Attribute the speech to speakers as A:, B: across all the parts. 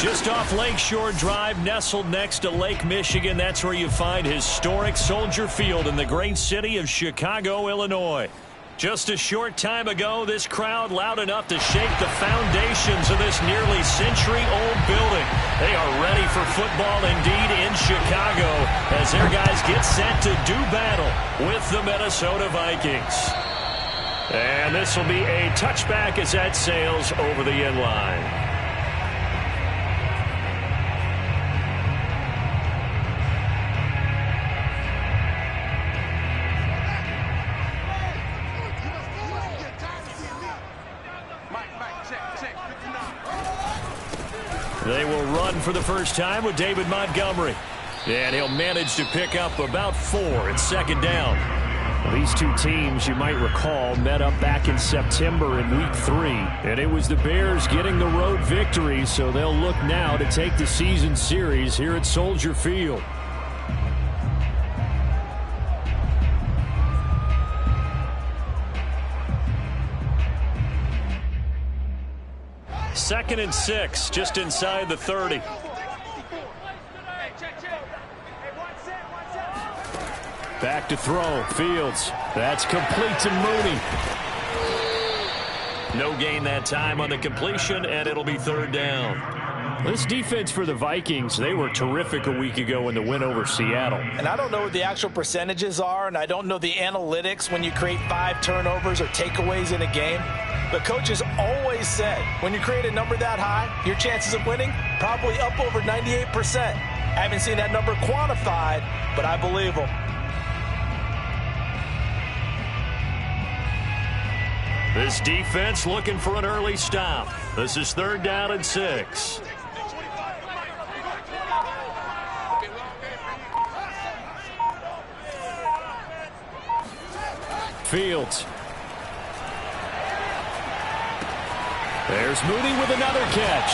A: Just off Lakeshore Drive, nestled next to Lake Michigan. That's where you find historic Soldier Field in the great city of Chicago, Illinois. Just a short time ago, this crowd loud enough to shake the foundations of this nearly century-old building. They are ready for football indeed in Chicago as their guys get set to do battle with the Minnesota Vikings. And this will be a touchback as that sails over the end line. They will run for the first time with David Montgomery. And he'll manage to pick up about 4 at second down. These two teams, you might recall, met up back in September in Week 3. And it was the Bears getting the road victory, so they'll look now to take the season series here at Soldier Field. Second and 6, just inside the 30. Back to throw, Fields. That's complete to Mooney. No gain that time on the completion, and it'll be third down. This defense for the Vikings, they were terrific a week ago in the win over Seattle.
B: And I don't know what the actual percentages are, and I don't know the analytics when you create 5 turnovers or takeaways in a game. But coaches always said, when you create a number that high, your chances of winning probably up over 98%. I haven't seen that number quantified, but I believe them.
A: This defense looking for an early stop. This is third down and 6. Fields. There's Mooney with another catch.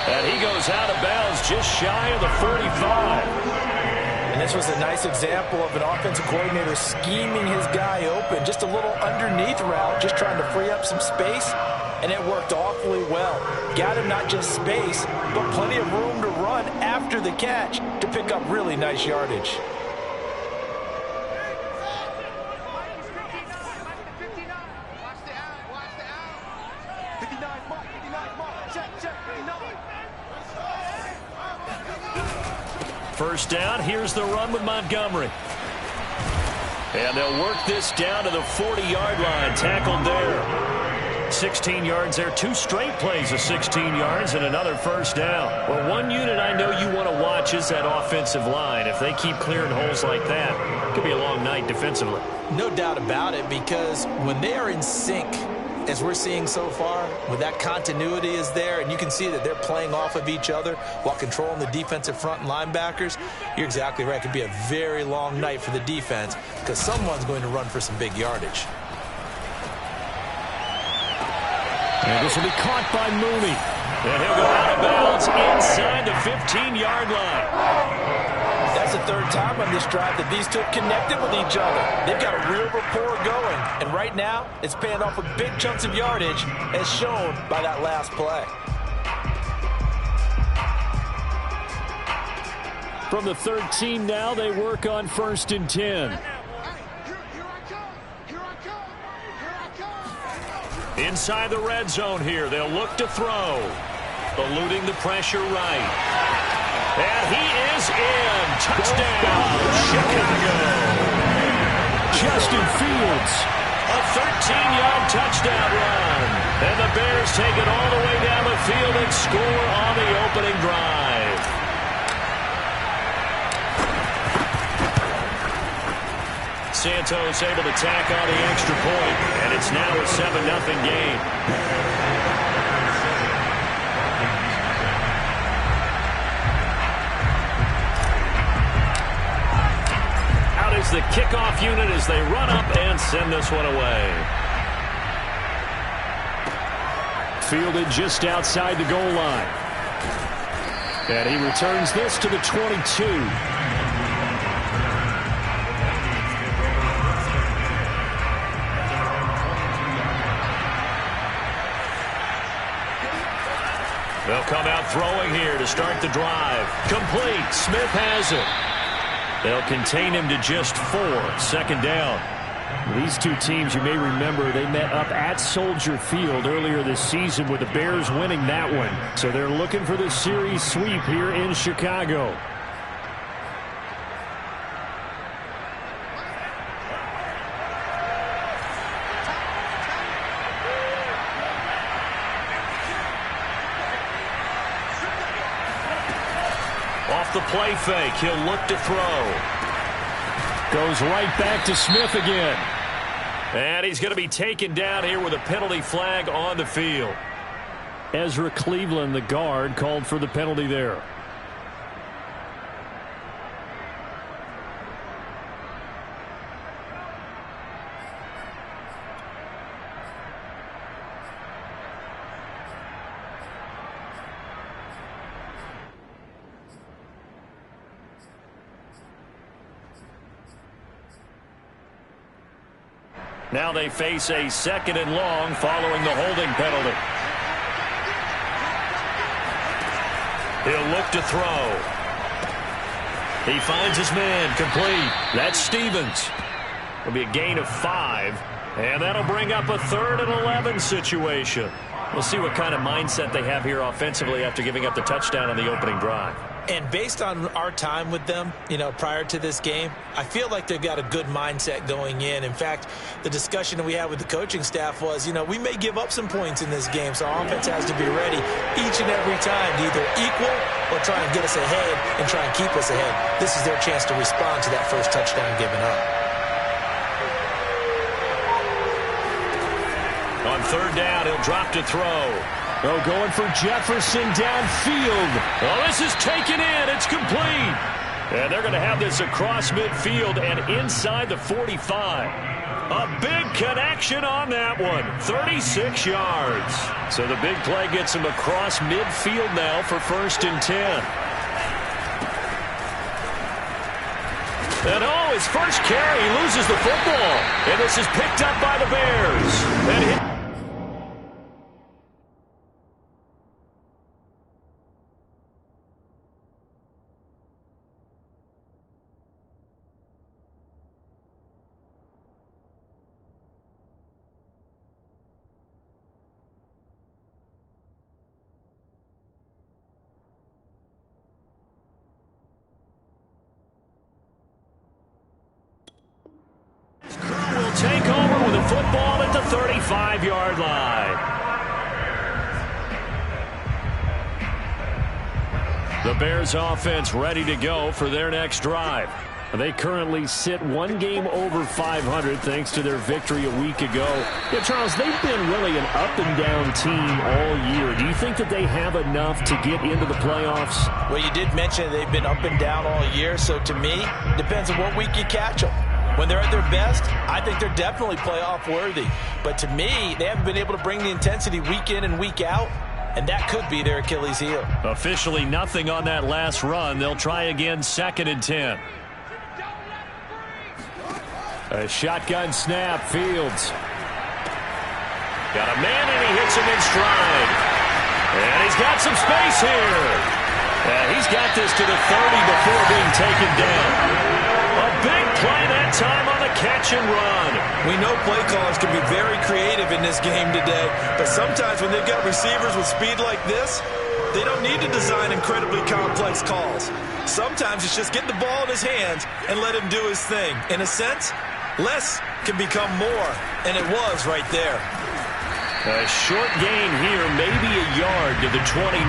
A: And he goes out of bounds just shy of the 45.
B: And this was a nice example of an offensive coordinator scheming his guy open. Just a little underneath route, just trying to free up some space. And it worked awfully well. Got him not just space, but plenty of room to run after the catch to pick up really nice yardage.
A: First down, here's the run with Montgomery. And they'll work this down to the 40-yard line, tackled there. 16 yards there, 2 straight plays of 16 yards and another first down. Well, one unit I know you want to watch is that offensive line. If they keep clearing holes like that, it could be a long night defensively.
B: No doubt about it, because when they are in sync, as we're seeing so far, when that continuity is there, and you can see that they're playing off of each other while controlling the defensive front and linebackers, you're exactly right. It could be a very long night for the defense because someone's going to run for some big yardage.
A: And this will be caught by Mooney. And he'll go out of bounds inside the 15-yard line.
B: That's the third time on this drive that these two have connected with each other. They've got a real rapport going. And right now, it's paying off with big chunks of yardage, as shown by that last play.
A: From the 13 now, they work on 1st and 10. Inside the red zone here, they'll look to throw. Eluding the pressure right. And he is in. Touchdown, Chicago. Justin Fields. A 13-yard touchdown run. And the Bears take it all the way down the field and score on the opening drive. Santos able to tack on the extra point, and it's now a 7-0 game. Out is the kickoff unit as they run up and send this one away. Fielded just outside the goal line. And he returns this to the 22. They'll come out throwing here to start the drive. Complete. Smith has it. They'll contain him to just 4. 2nd down. These two teams, you may remember, they met up at Soldier Field earlier this season with the Bears winning that one. So they're looking for the series sweep here in Chicago. Off the play fake, he'll look to throw. Goes right back to Smith again. And he's going to be taken down here with a penalty flag on the field. Ezra Cleveland, the guard, called for the penalty there. Now they face a 2nd and long following the holding penalty. He'll look to throw. He finds his man complete. That's Stevens. It'll be a gain of 5. And that'll bring up a 3rd and 11 situation. We'll see what kind of mindset they have here offensively after giving up the touchdown on the opening drive.
B: And based on our time with them, prior to this game, I feel like they've got a good mindset going in. In fact, the discussion that we had with the coaching staff was, we may give up some points in this game, so our offense has to be ready each and every time to either equal or try and get us ahead and try and keep us ahead. This is their chance to respond to that first touchdown given up.
A: On 3rd down, he'll drop to throw. Oh, going for Jefferson downfield. Oh, this is taken in. It's complete. And they're going to have this across midfield and inside the 45. A big connection on that one. 36 yards. So the big play gets him across midfield now for 1st and 10. And his first carry, he loses the football. And this is picked up by the Bears. And take over with a football at the 35-yard line. The Bears offense ready to go for their next drive. They currently sit 1 game over 500 thanks to their victory a week ago. Yeah, Charles, they've been really an up-and-down team all year. Do you think that they have enough to get into the playoffs?
B: Well, you did mention they've been up and down all year, so to me, depends on what week you catch them. When they're at their best, I think they're definitely playoff worthy. But to me, they haven't been able to bring the intensity week in and week out, and that could be their Achilles heel.
A: Officially nothing on that last run. They'll try again 2nd and 10. A shotgun snap, Fields. Got a man and he hits him in stride. And he's got some space here. And he's got this to the 30 before being taken down. A big play that time on the catch and run.
B: We know play callers can be very creative in this game today, but sometimes when they've got receivers with speed like this, they don't need to design incredibly complex calls. Sometimes it's just get the ball in his hands and let him do his thing. In a sense, less can become more, and it was right there.
A: A short gain here, maybe a yard to the 29.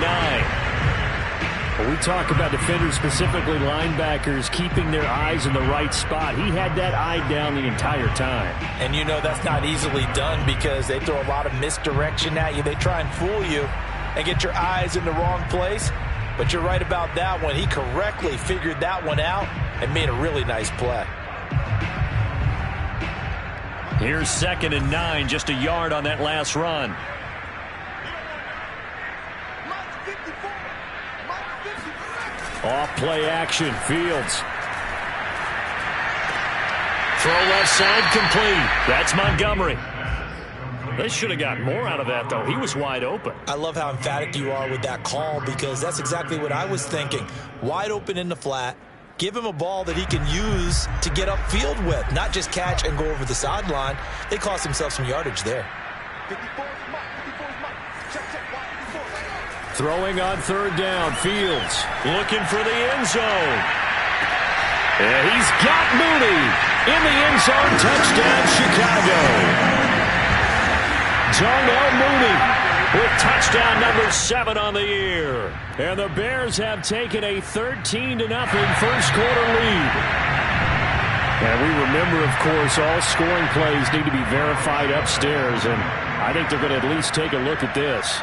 A: Well, we talk about defenders, specifically linebackers, keeping their eyes in the right spot. He had that eye down the entire time.
B: And you know that's not easily done because they throw a lot of misdirection at you. They try and fool you and get your eyes in the wrong place. But you're right about that one. He correctly figured that one out and made a really nice play.
A: Here's 2nd and 9, just a yard on that last run. Off play action, Fields. Throw left side complete. That's Montgomery. They should have gotten more out of that, though. He was wide open.
B: I love how emphatic you are with that call because that's exactly what I was thinking. Wide open in the flat. Give him a ball that he can use to get upfield with, not just catch and go over the sideline. They cost themselves some yardage there.
A: Throwing on 3rd down, Fields looking for the end zone. And he's got Mooney in the end zone. Touchdown, Chicago. Darnell Mooney with touchdown number 7 on the year. And the Bears have taken a 13-0 first quarter lead. And we remember, of course, all scoring plays need to be verified upstairs. And I think they're going to at least take a look at this.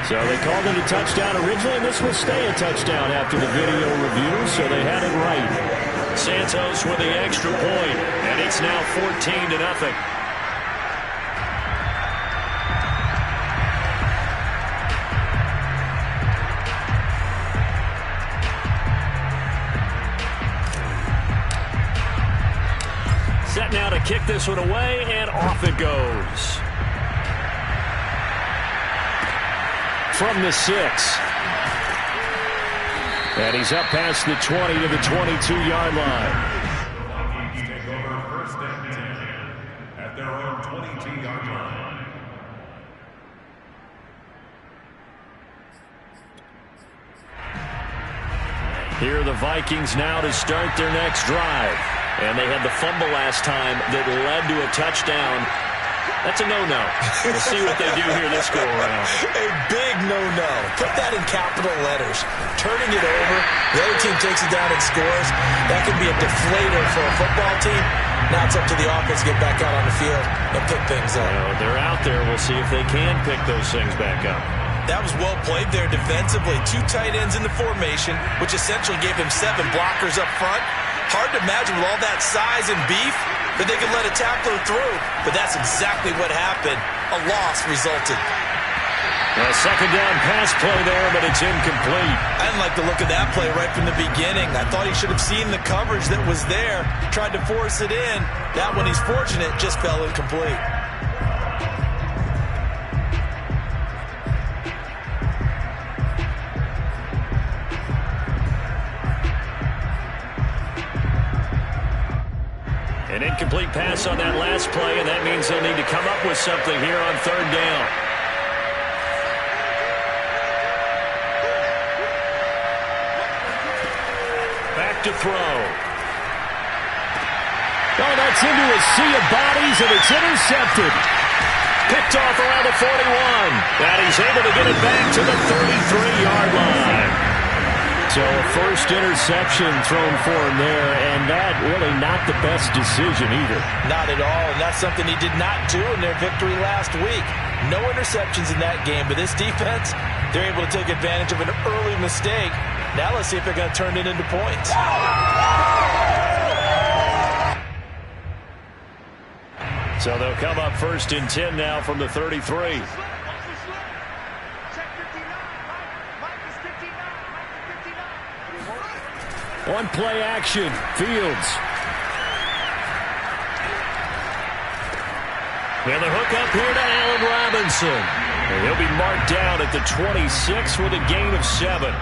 A: So they called it a touchdown originally, and this will stay a touchdown after the video review, so they had it right. Santos with the extra point, and it's now 14-0. Set now to kick this one away, and off it goes. From the 6. And he's up past the 20 to the 22-yard line.
C: Vikings take over 1st and 10 at their own 22-yard line.
A: Here are the Vikings now to start their next drive. And they had the fumble last time that led to a touchdown. That's a no-no. We'll see what they do here this go-around.
B: A big no-no. Put that in capital letters. Turning it over, the other team takes it down and scores. That could be a deflator for a football team. Now it's up to the offense to get back out on the field and pick things up.
A: Well, they're out there. We'll see if they can pick those things back up.
B: That was well played there defensively. 2 tight ends in the formation, which essentially gave him 7 blockers up front. Hard to imagine with all that size and beef that they could let a tackler through, but that's exactly what happened. A loss resulted.
A: A 2nd down pass play there, but it's incomplete.
B: I didn't like the look of that play right from the beginning. I thought he should have seen the coverage that was there, tried to force it in. That one, he's fortunate, just fell incomplete.
A: An incomplete pass on that last play, and that means they'll need to come up with something here on 3rd down. Back to throw. Oh, that's into a sea of bodies, and it's intercepted. Picked off around the 41. And he's able to get it back to the 33-yard line. So a first interception thrown for him there, and that really not the best decision either.
B: Not at all, and that's something he did not do in their victory last week. No interceptions in that game, but this defense, they're able to take advantage of an early mistake. Now let's see if they're going to turn it into points.
A: So they'll come up 1st and 10 now from the 33. On play action, Fields. And the hook up here to Allen Robinson. And he'll be marked down at the 26 with a gain of 7.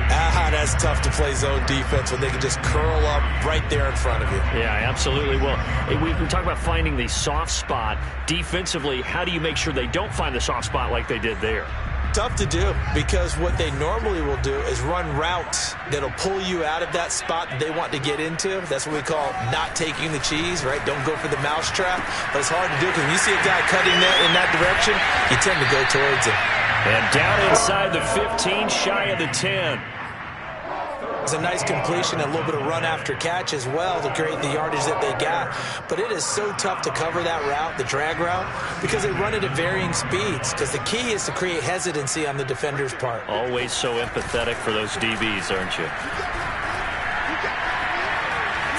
B: That's tough to play zone defense when they can just curl up right there in front of you.
A: Yeah, absolutely. Well, we talk about finding the soft spot. Defensively, how do you make sure they don't find the soft spot like they did there?
B: tough to do because what they normally will do is run routes that'll pull you out of that spot that they want to get into. That's what we call not taking the cheese, right? Don't go for the mousetrap. But it's hard to do because when you see a guy cutting that in that direction, you tend to go towards him.
A: And down inside the 15, shy of the 10.
B: It's a nice completion and a little bit of run after catch as well to create the yardage that they got. But it is so tough to cover that route, the drag route, because they run it at varying speeds. Because the key is to create hesitancy on the defender's part.
A: Always so empathetic for those DBs, aren't you?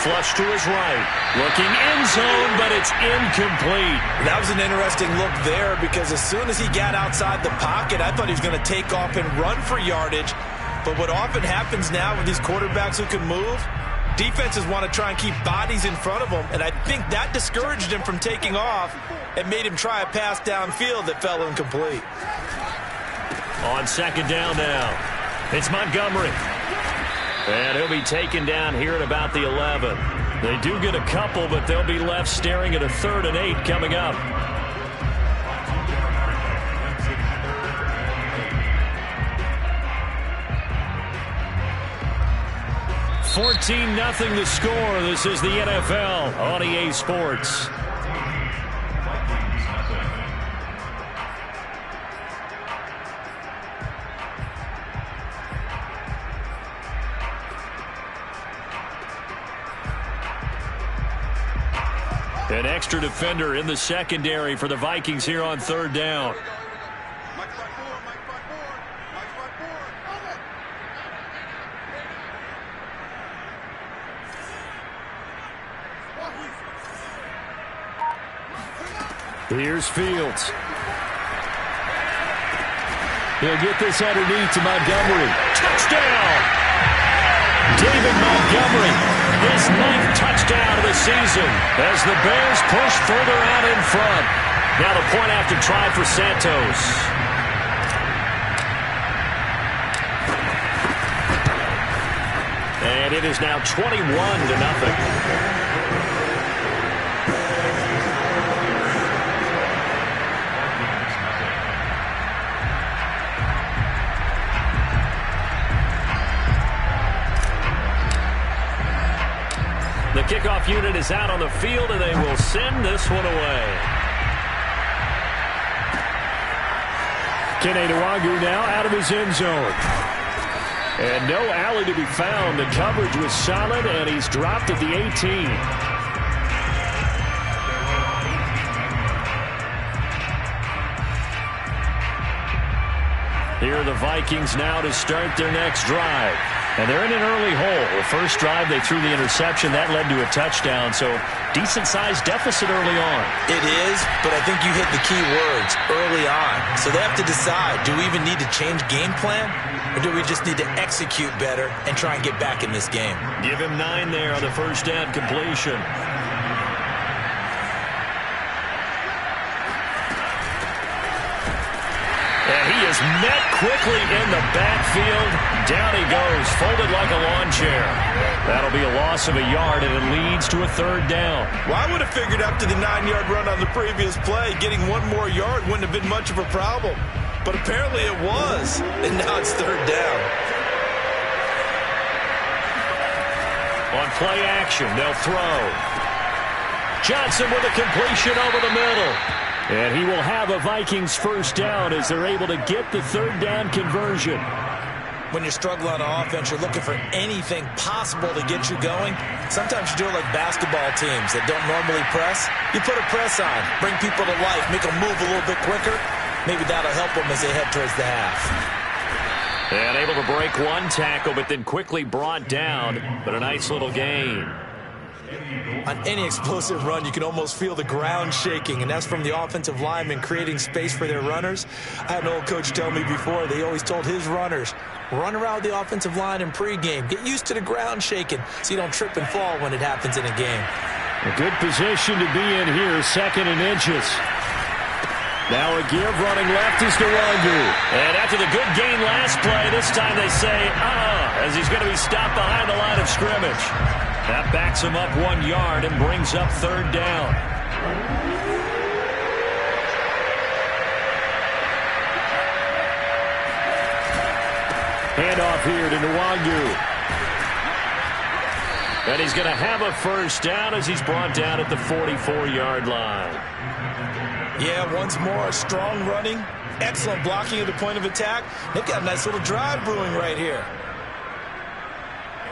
A: Flush to his right. Looking end zone, but it's incomplete.
B: That was an interesting look there because as soon as he got outside the pocket, I thought he was going to take off and run for yardage. But what often happens now with these quarterbacks who can move, defenses want to try and keep bodies in front of them, and I think that discouraged him from taking off and made him try a pass downfield that fell incomplete.
A: On second down now, it's Montgomery. And he'll be taken down here at about the 11. They do get a couple, but they'll be left staring at a 3rd and 8 coming up. 14-0 the score. This is the NFL on EA Sports. An extra defender in the secondary for the Vikings here on 3rd down. Here's Fields. He'll get this underneath to Montgomery. Touchdown! David Montgomery, his 9th touchdown of the season as the Bears push further out in front. Now the point after try for Santos. And it is now 21-0. The kickoff unit is out on the field, and they will send this one away. Kene Nwangwu now out of his end zone. And no alley to be found. The coverage was solid, and he's dropped at the 18. Here are the Vikings now to start their next drive. And they're in an early hole. The first drive, they threw the interception. That led to a touchdown, so decent-sized deficit early on.
B: It is, but I think you hit the key words, early on. So they have to decide, do we even need to change game plan, or do we just need to execute better and try and get back in this game?
A: Give him 9 there on the first down completion. And he is met quickly in the backfield. Down he goes, folded like a lawn chair. That'll be a loss of a yard, and it leads to a 3rd down.
B: Well, I would have figured after the 9-yard run on the previous play, getting 1 more yard wouldn't have been much of a problem. But apparently it was, and now it's 3rd down.
A: On play action, they'll throw. Johnson with a completion over the middle. And he will have a Vikings first down as they're able to get the 3rd down conversion.
B: When you struggle on offense, you're looking for anything possible to get you going. Sometimes you do it like basketball teams that don't normally press. You put a press on, bring people to life, make them move a little bit quicker. Maybe that'll help them as they head towards the half.
A: And able to break 1 tackle, but then quickly brought down. But a nice little gain.
B: On any explosive run, you can almost feel the ground shaking, and that's from the offensive linemen creating space for their runners. I had an old coach tell me before, they always told his runners, run around the offensive line in pregame. Get used to the ground shaking so you don't trip and fall when it happens in a game.
A: A good position to be in here, 2nd and inches. Now a give running left is Nwangwu. And after the good gain last play, this time they say, as he's going to be stopped behind the line of scrimmage. That backs him up 1 yard and brings up 3rd down. Handoff here to Nwangu. And he's going to have a first down as he's brought down at the 44-yard line.
B: Yeah, once more, strong running, excellent blocking at the point of attack. They've got a nice little drive brewing right here.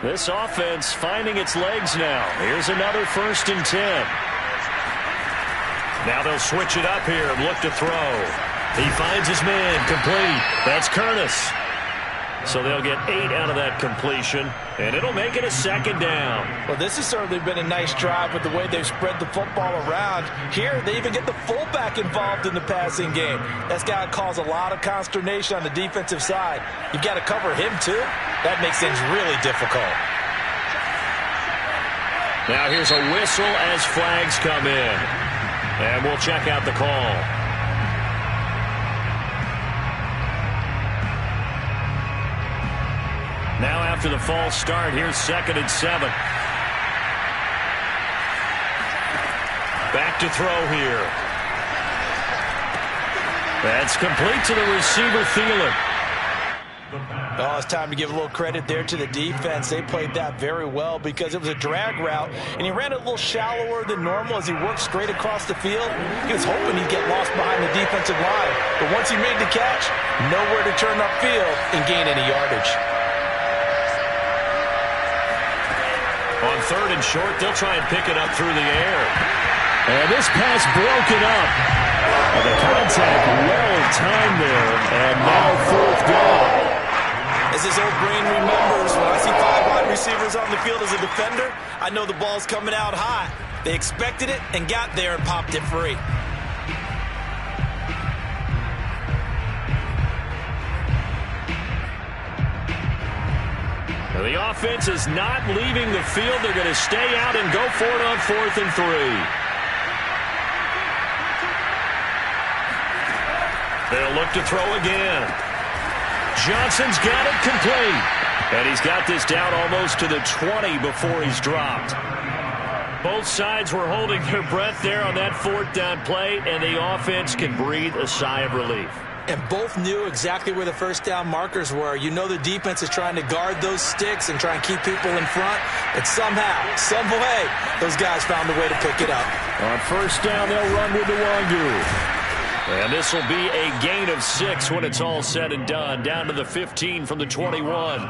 A: This offense finding its legs now. Here's another 1st and 10. Now they'll switch it up here and look to throw. He finds his man, complete. That's Curtis. So they'll get 8 out of that completion, and it'll make it a 2nd down.
B: Well, this has certainly been a nice drive with the way they've spread the football around. Here, they even get the fullback involved in the passing game. That's got to cause a lot of consternation on the defensive side. You've got to cover him, too. That makes things really difficult.
A: Now here's a whistle as flags come in. And we'll check out the call. Now after the false start, here's 2nd and 7. Back to throw here. That's complete to the receiver, Thielen.
B: Oh, it's time to give a little credit there to the defense. They played that very well because it was a drag route, and he ran it a little shallower than normal as he worked straight across the field. He was hoping he'd get lost behind the defensive line, but once he made the catch, nowhere to turn upfield and gain any yardage.
A: On 3rd and short, they'll try and pick it up through the air. And this pass broken up. And the contact well timed there, and now 4th down.
B: As his old brain remembers, when I see 5 wide receivers on the field as a defender, I know the ball's coming out high. They expected it and got there and popped it free.
A: Now the offense is not leaving the field. They're going to stay out and go for it on 4th and 3. They'll look to throw again. Johnson's got it complete. And he's got this down almost to the 20 before he's dropped. Both sides were holding their breath there on that 4th down play, and the offense can breathe a sigh of relief.
B: And both knew exactly where the first down markers were. You know the defense is trying to guard those sticks and try and keep people in front. But somehow, some way, those guys found a way to pick it up.
A: On 1st down, they'll run with Nwangu. And this will be a gain of 6 when it's all said and done. Down to the 15 from the 21.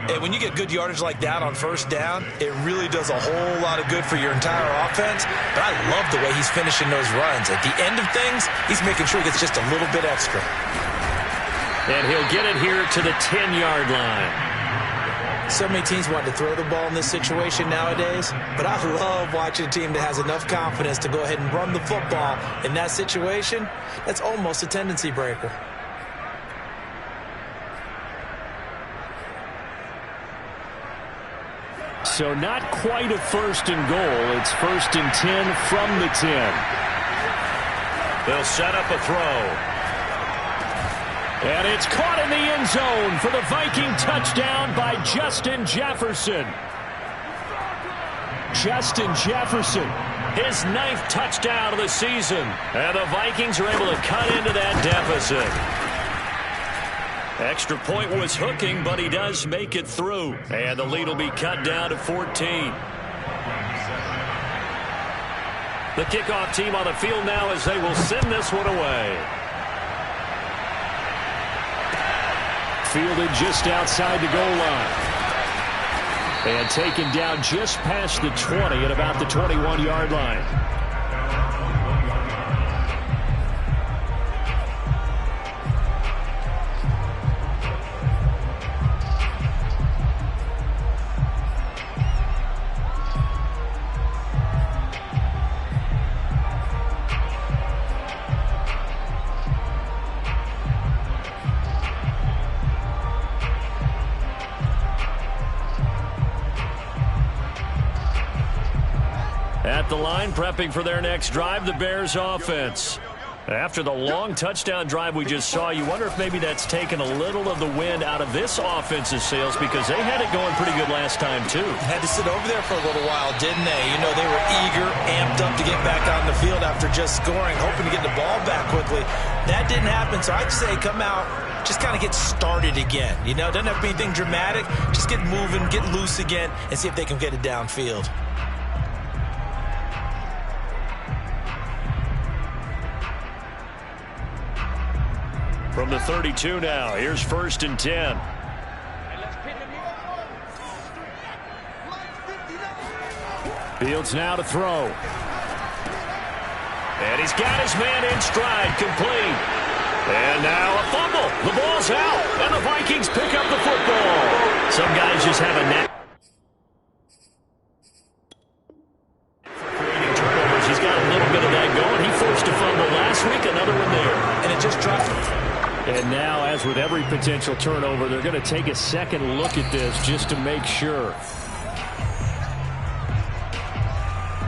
B: And when you get good yardage like that on 1st down, it really does a whole lot of good for your entire offense. But I love the way he's finishing those runs. At the end of things, he's making sure he gets just a little bit extra.
A: And he'll get it here to the 10-yard line.
B: So many teams want to throw the ball in this situation nowadays, but I love watching a team that has enough confidence to go ahead and run the football in that situation. That's almost a tendency breaker.
A: So not quite a 1st and goal. It's 1st and 10 from the 10. They'll set up a throw. And it's caught in the end zone for the Viking touchdown by Justin Jefferson. Justin Jefferson, his 9th touchdown of the season. And the Vikings are able to cut into that deficit. Extra point was hooking, but he does make it through. And the lead will be cut down to 14. The kickoff team on the field now as they will send this one away. Fielded just outside the goal line. And taken down just past the 20 at about the 21-yard line. At the line, prepping for their next drive, the Bears offense. After the long touchdown drive we just saw, you wonder if maybe that's taken a little of the wind out of this offense's sails because they had it going pretty good last time, too.
B: Had to sit over there for a little while, didn't they? You know, they were eager, amped up to get back on the field after just scoring, hoping to get the ball back quickly. That didn't happen, so I'd say come out just kind of get started again. You know, doesn't have to be anything dramatic. Just get moving, get loose again, and see if they can get it downfield.
A: From the 32 now, here's 1st and 10. Fields now to throw. And he's got his man in stride, complete. And now a fumble. The ball's out, and the Vikings pick up the football. Some guys just have a knack for creating turnovers. He's got a little bit of that going. He forced a fumble last week, another one there.
B: And it just dropped.
A: And now, as with every potential turnover, they're going to take a second look at this just to make sure.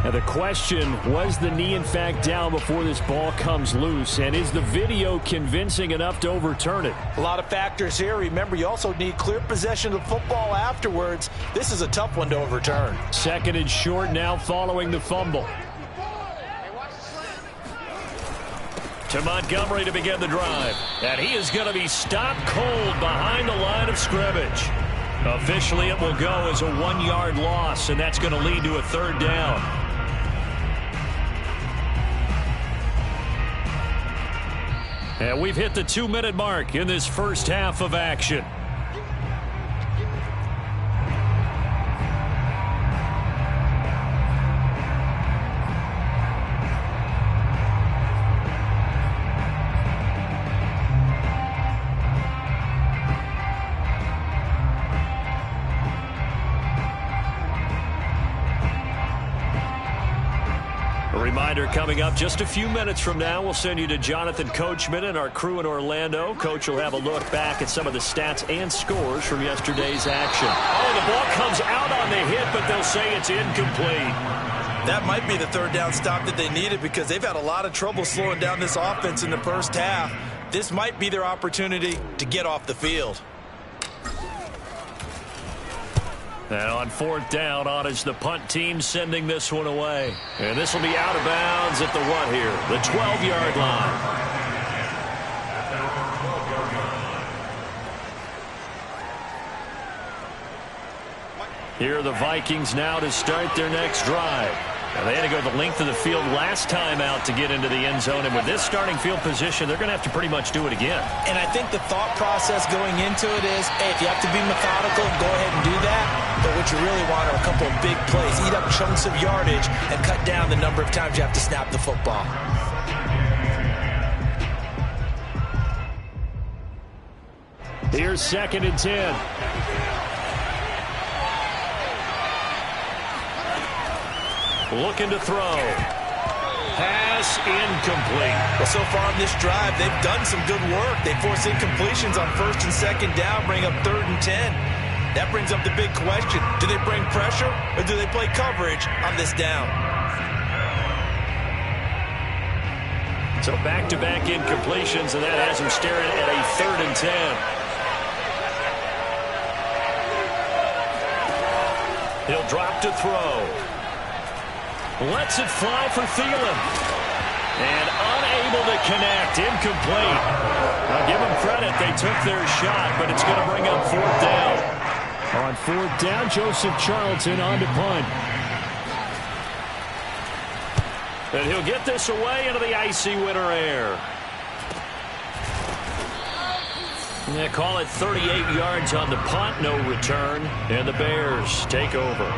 A: Now the question, was the knee in fact down before this ball comes loose? And is the video convincing enough to overturn it?
B: A lot of factors here. Remember, you also need clear possession of the football afterwards. This is a tough one to overturn.
A: 2nd and short now following the fumble. To Montgomery to begin the drive. And he is going to be stopped cold behind the line of scrimmage. Officially, it will go as a 1-yard loss, and that's going to lead to a 3rd down. And we've hit the 2-minute mark in this first half of action. Reminder coming up just a few minutes from now. We'll send you to Jonathan Coachman and our crew in Orlando. Coach will have a look back at some of the stats and scores from yesterday's action. Oh, the ball comes out on the hit, but they'll say it's incomplete.
B: That might be the 3rd down stop that they needed because they've had a lot of trouble slowing down this offense in the first half. This might be their opportunity to get off the field.
A: And on 4th down, on is the punt team sending this one away. And this will be out of bounds at the what here? The 12-yard line. Here are the Vikings now to start their next drive. Now, they had to go the length of the field last time out to get into the end zone. And with this starting field position, they're going to have to pretty much do it again.
B: And I think the thought process going into it is, hey, if you have to be methodical, go ahead and do that. But what you really want are a couple of big plays. Eat up chunks of yardage and cut down the number of times you have to snap the football.
A: Here's 2nd and 10. Looking to throw. Pass incomplete.
B: Well, so far on this drive, they've done some good work. They force incompletions on 1st and 2nd down, bring up 3rd and 10. That brings up the big question. Do they bring pressure or do they play coverage on this down?
A: So back-to-back incompletions, and that has them staring at a 3rd and 10. He'll drop to throw. Lets it fly for Thielen. And unable to connect. Incomplete. Now give them credit. They took their shot, but it's going to bring up 4th down. On 4th down, Joseph Charlton on to punt. And he'll get this away into the icy winter air. They call it 38 yards on the punt, no return. And the Bears take over.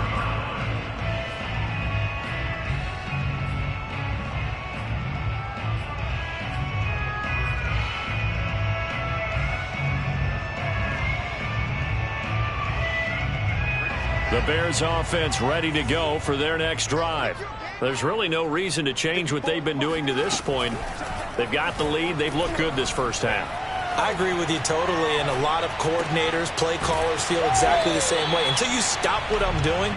A: The Bears offense ready to go for their next drive. There's really no reason to change what they've been doing to this point. They've got the lead. They've looked good this first half.
B: I agree with you totally, and a lot of coordinators, play callers feel exactly the same way. Until you stop what I'm doing,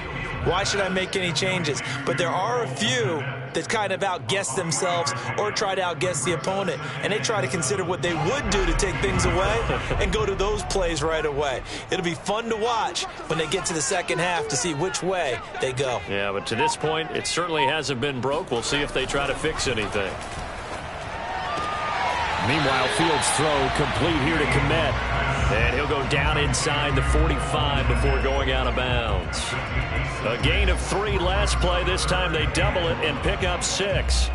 B: why should I make any changes? But there are a few that kind of outguess themselves or try to outguess the opponent, and they try to consider what they would do to take things away and go to those plays right away. It'll be fun to watch when they get to the second half to see which way they go.
A: Yeah, but to this point, it certainly hasn't been broke. We'll see if they try to fix anything. Meanwhile, Fields' throw complete here to Kmet. And he'll go down inside the 45 before going out of bounds. A gain of 3 last play. This time they double it and pick up 6.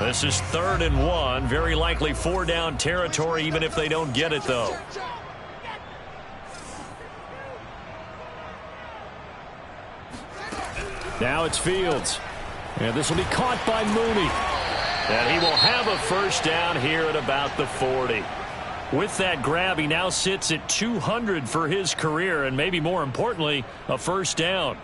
A: This is 3rd and 1. Very likely 4-down territory, even if they don't get it, though. Now it's Fields. And this will be caught by Mooney. And he will have a first down here at about the 40. With that grab, he now sits at 200 for his career, and maybe more importantly, a first down.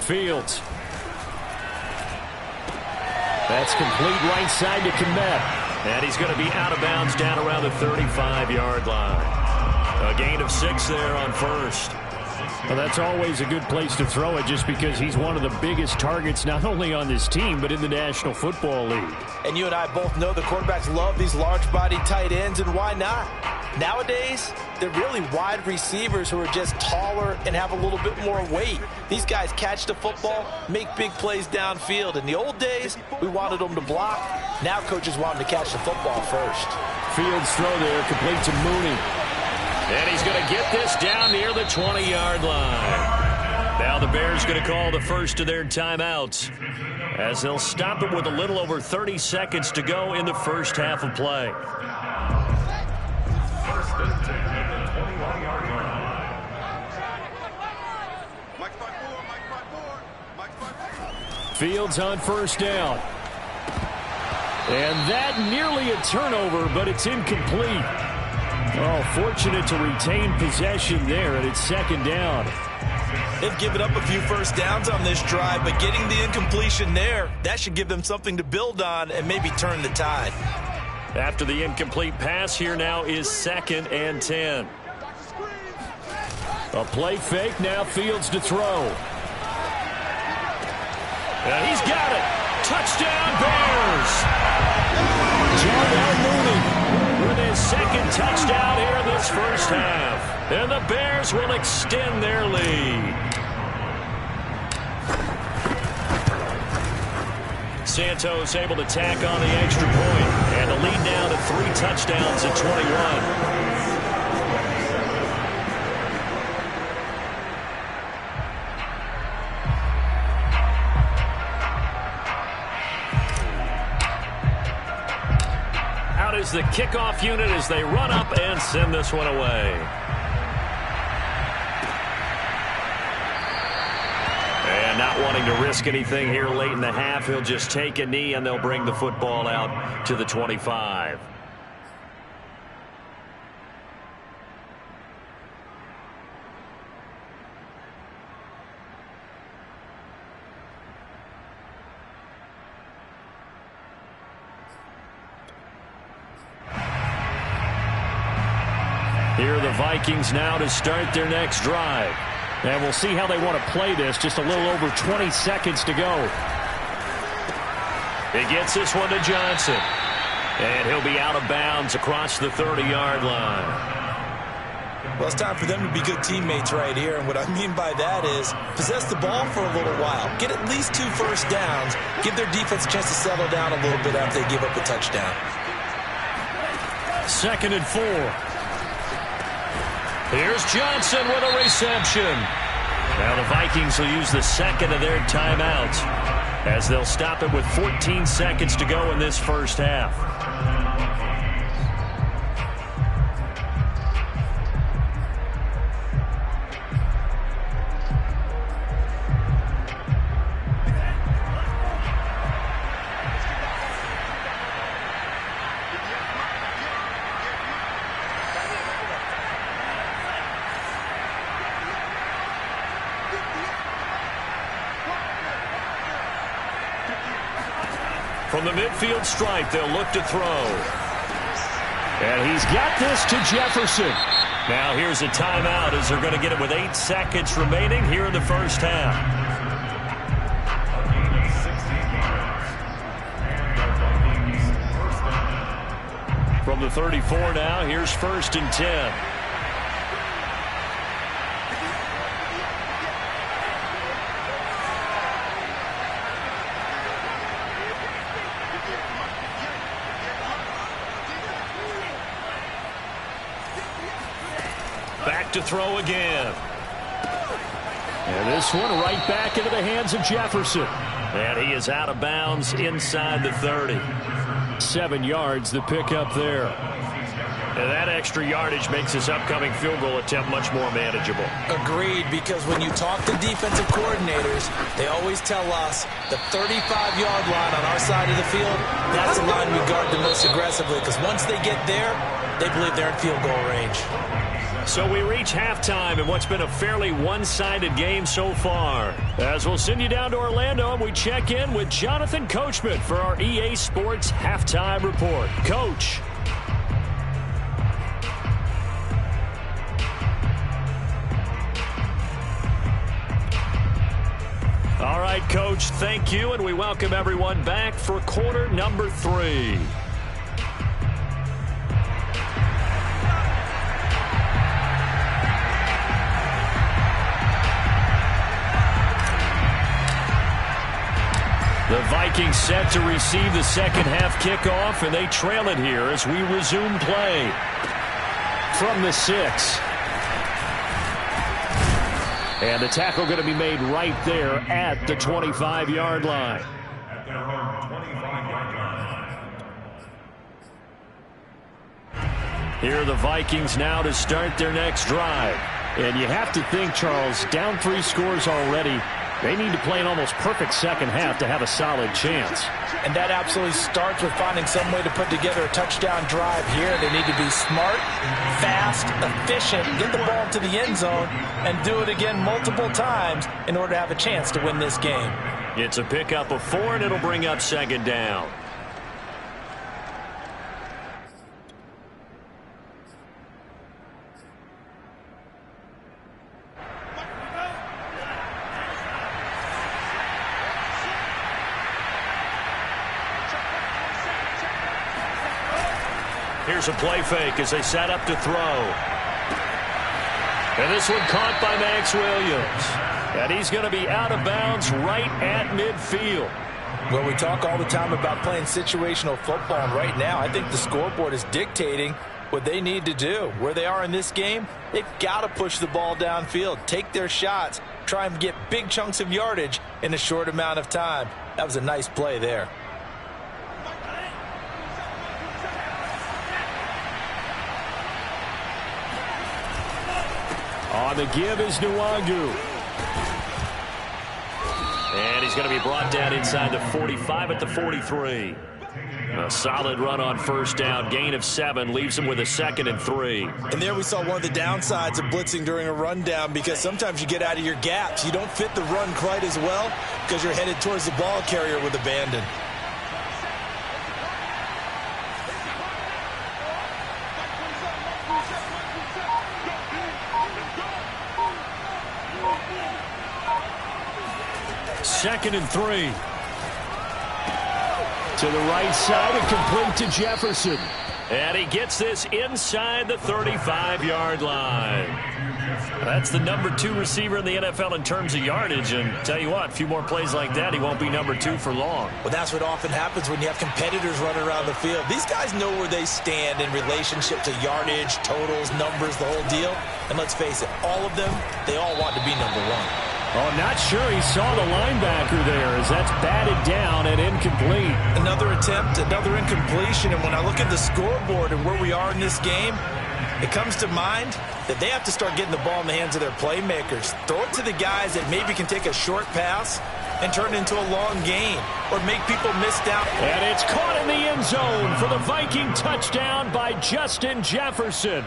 A: Fields. That's complete right side to Kmet. And he's going to be out of bounds down around the 35-yard line. A gain of 6 there on first. Well, that's always a good place to throw it just because he's one of the biggest targets not only on this team but in the National Football League.
B: And you and I both know the quarterbacks love these large-bodied tight ends, and why not? Nowadays, they're really wide receivers who are just taller and have a little bit more weight. These guys catch the football, make big plays downfield. In the old days, we wanted them to block. Now coaches want them to catch the football first.
A: Fields throw there, complete to Mooney. And he's going to get this down near the 20-yard line. Now the Bears going to call the first of their timeouts as they'll stop it with a little over 30 seconds to go in the first half of play. Fields on first down. And that nearly a turnover, but it's incomplete. Oh, fortunate to retain possession there, and it's second down.
B: They've given up a few first downs on this drive, but getting the incompletion there, that should give them something to build on and maybe turn the tide.
A: After the incomplete pass, here now is 2nd and 10. A play fake, now Fields to throw. And he's got it. Touchdown, Bears. Jarrell Mooney with his 2nd touchdown here in this first half. And the Bears will extend their lead. Santos able to tack on the extra point. And the lead now to 3 touchdowns at 21. Is the kickoff unit as they run up and send this one away. And not wanting to risk anything here late in the half, he'll just take a knee and they'll bring the football out to the 25. Here are the Vikings now to start their next drive. And we'll see how they want to play this. Just a little over 20 seconds to go. He gets this one to Johnson. And he'll be out of bounds across the 30-yard line.
B: Well, it's time for them to be good teammates right here. And what I mean by that is possess the ball for a little while. Get at least 2 first downs. Give their defense a chance to settle down a little bit after they give up a touchdown.
A: 2nd and 4. Here's Johnson with a reception. Now the Vikings will use the 2nd of their timeouts as they'll stop it with 14 seconds to go in this first half. From the midfield stripe, they'll look to throw. And he's got this to Jefferson. Now here's a timeout as they're going to get it with 8 seconds remaining here in the first half. From the 34 now, here's 1st and 10. Back to throw again. And this one right back into the hands of Jefferson. And he is out of bounds inside the 30. 7 yards, the pickup there. And that extra yardage makes this upcoming field goal attempt much more manageable.
B: Agreed, because when you talk to defensive coordinators, they always tell us the 35-yard line on our side of the field, that's the line we guard the most aggressively, because once they get there, they believe they're in field goal range.
A: So we reach halftime in what's been a fairly one-sided game so far. As we'll send you down to Orlando and we check in with Jonathan Coachman for our EA Sports Halftime Report. Coach. All right, Coach, thank you, and we welcome everyone back for quarter number 3. The Vikings set to receive the second half kickoff, and they trail it here as we resume play. From the 6. And the tackle going to be made right there at the 25-yard line.
C: At their own 25-yard line.
A: Here are the Vikings now to start their next drive. And you have to think, Charles, down 3 scores already. They need to play an almost perfect second half to have a solid chance.
B: And that absolutely starts with finding some way to put together a touchdown drive here. They need to be smart, fast, efficient, get the ball to the end zone, and do it again multiple times in order to have a chance to win this game.
A: It's a pickup of 4, and it'll bring up second down. Here's a play fake as they set up to throw. And this one caught by Max Williams. And he's going to be out of bounds right at midfield.
B: Well, we talk all the time about playing situational football, and right now I think the scoreboard is dictating what they need to do. Where they are in this game, they've got to push the ball downfield, take their shots, try and get big chunks of yardage in a short amount of time. That was a nice play there.
A: On the give is Nwangu. And he's going to be brought down inside the 45 at the 43. A solid run on first down. Gain of 7 leaves him with a 2nd and 3.
B: And there we saw one of the downsides of blitzing during a rundown, because sometimes you get out of your gaps. You don't fit the run quite as well because you're headed towards the ball carrier with abandon.
A: Second and 3. To the right side and complete to Jefferson. And he gets this inside the 35-yard line. That's the number 2 receiver in the NFL in terms of yardage. And tell you what, a few more plays like that, he won't be number 2 for long.
B: Well, that's what often happens when you have competitors running around the field. These guys know where they stand in relationship to yardage, totals, numbers, the whole deal. And let's face it, all of them, they all want to be number 1.
A: Oh, not sure he saw the linebacker there as that's batted down and incomplete.
B: Another attempt, another incompletion, and when I look at the scoreboard and where we are in this game, it comes to mind that they have to start getting the ball in the hands of their playmakers. Throw it to the guys that maybe can take a short pass and turn it into a long gain or make people miss down.
A: And it's caught in the end zone for the Viking touchdown by Justin Jefferson.